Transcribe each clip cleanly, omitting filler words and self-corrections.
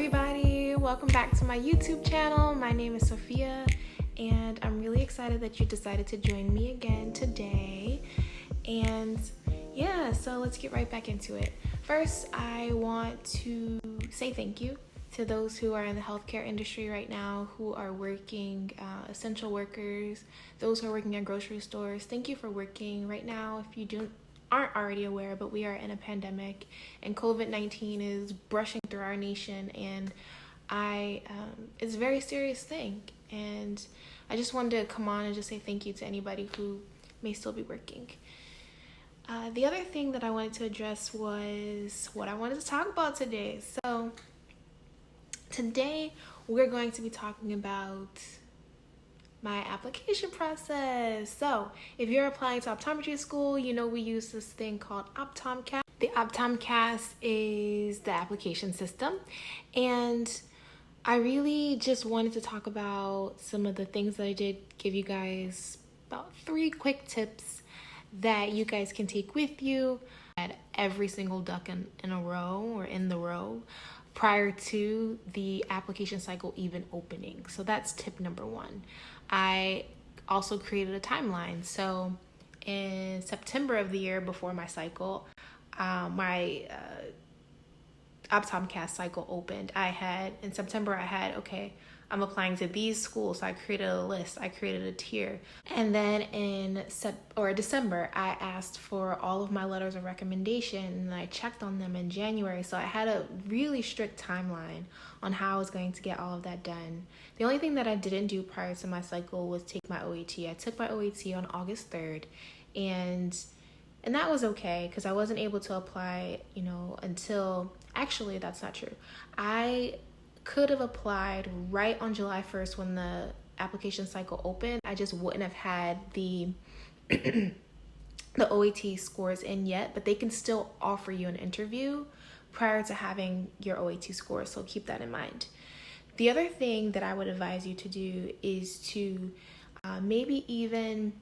everybody, welcome back to my YouTube channel. My name is Sophia and I'm really excited that you decided to join me again today. And yeah, so let's get right back into it. First, I want to say thank you to those who are in the healthcare industry right now, who are working, essential workers, those who are working at grocery stores. Thank you for working right now. If you aren't already aware, but we are in a pandemic and COVID-19 is brushing through our nation, and it's a very serious thing. And I just wanted to come on and just say thank you to anybody who may still be working. The other thing that I wanted to address was what I wanted to talk about today. So today we're going to be talking about my application process. So if you're applying to optometry school, you know we use this thing called OPTOMCAS. The OPTOMCAS is the application system, and I really just wanted to talk about some of the things that I did, give you guys about 3 quick tips that you guys can take with you at every single duck in a row or in the row prior to the application cycle even opening. So that's tip number 1. I also created a timeline. So in September of the year before my cycle, my OptometCast cycle opened. In September, okay, I'm applying to these schools. So I created a list, I created a tier. And then in December, I asked for all of my letters of recommendation and I checked on them in January. So I had a really strict timeline on how I was going to get all of that done. The only thing that I didn't do prior to my cycle was take my OAT. I took my OAT on August 3rd, and that was okay because I wasn't able to apply, until, actually that's not true. I could have applied right on July 1st when the application cycle opened. I just wouldn't have had the OAT scores in yet, but they can still offer you an interview prior to having your OAT score, so keep that in mind. The other thing that I would advise you to do is to maybe even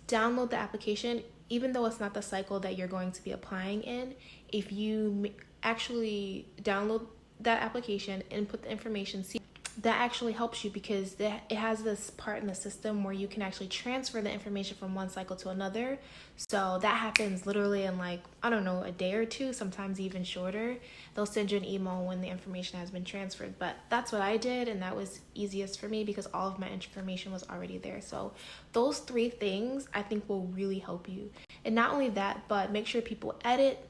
download the application, even though it's not the cycle that you're going to be applying in. If you actually download that application, input the information, see, that actually helps you because it has this part in the system where you can actually transfer the information from one cycle to another. So that happens literally in a day or 2, sometimes even shorter. They'll send you an email when the information has been transferred. But that's what I did, and that was easiest for me because all of my information was already there. So those 3 things I think will really help you. And not only that, but make sure people edit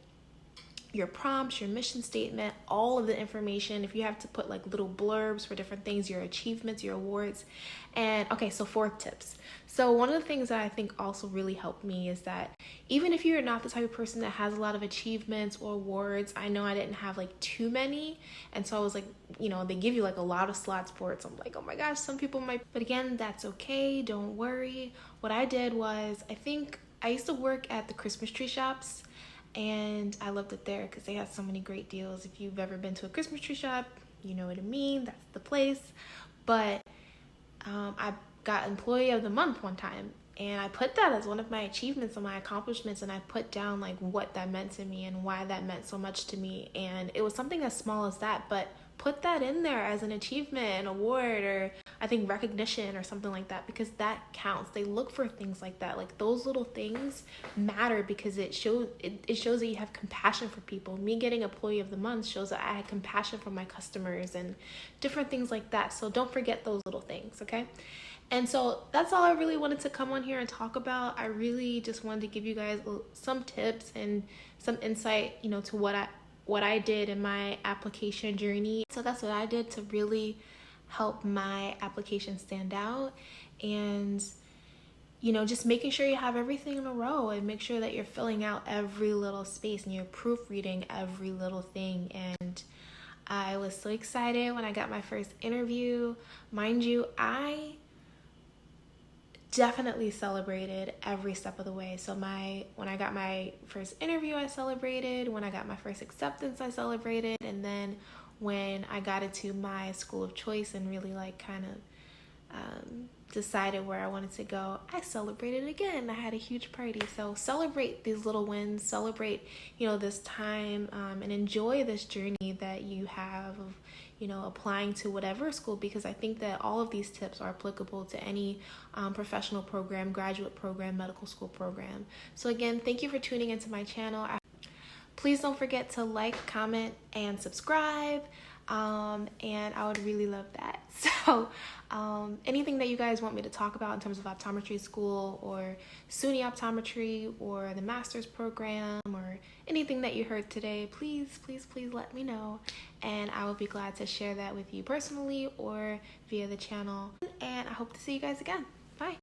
your prompts, your mission statement, all of the information. If you have to put little blurbs for different things, your achievements, your awards. And okay, so 4 tips. So one of the things that I think also really helped me is that even if you're not the type of person that has a lot of achievements or awards, I know I didn't have too many. And so I was they give you a lot of slots for it. So I'm oh my gosh, some people might, but again, that's okay. Don't worry. What I did was, I used to work at the Christmas tree shops, and I loved it there because they had so many great deals. If you've ever been to a Christmas tree shop, you know what I mean. That's the place. But I got Employee of the Month one time, and I put that as one of my achievements and my accomplishments, and I put down what that meant to me and why that meant so much to me. And it was something as small as that, but put that in there as an achievement, an award, or I think recognition or something like that, because that counts. They look for things like that. Those little things matter because it shows that you have compassion for people. Me getting Employee of the Month shows that I had compassion for my customers and different things like that. So don't forget those little things, okay? And so that's all I really wanted to come on here and talk about. I really just wanted to give you guys some tips and some insight, to what I did in my application journey. So that's what I did to really help my application stand out. And just making sure you have everything in a row and make sure that you're filling out every little space and you're proofreading every little thing. And I was so excited when I got my first interview. Mind you, I definitely celebrated every step of the way. So when I got my first interview, I celebrated. When I got my first acceptance, I celebrated. And then when I got into my school of choice and really decided where I wanted to go, I celebrated again. I had a huge party. So celebrate these little wins, celebrate, this time, and enjoy this journey that you have of, applying to whatever school, because I think that all of these tips are applicable to any professional program, graduate program, medical school program. So again, thank you for tuning into my channel. Please don't forget to like, comment, and subscribe. And I would really love that. So anything that you guys want me to talk about in terms of optometry school or SUNY optometry or the master's program or anything that you heard today, please let me know, and I will be glad to share that with you personally or via the channel. And I hope to see you guys again.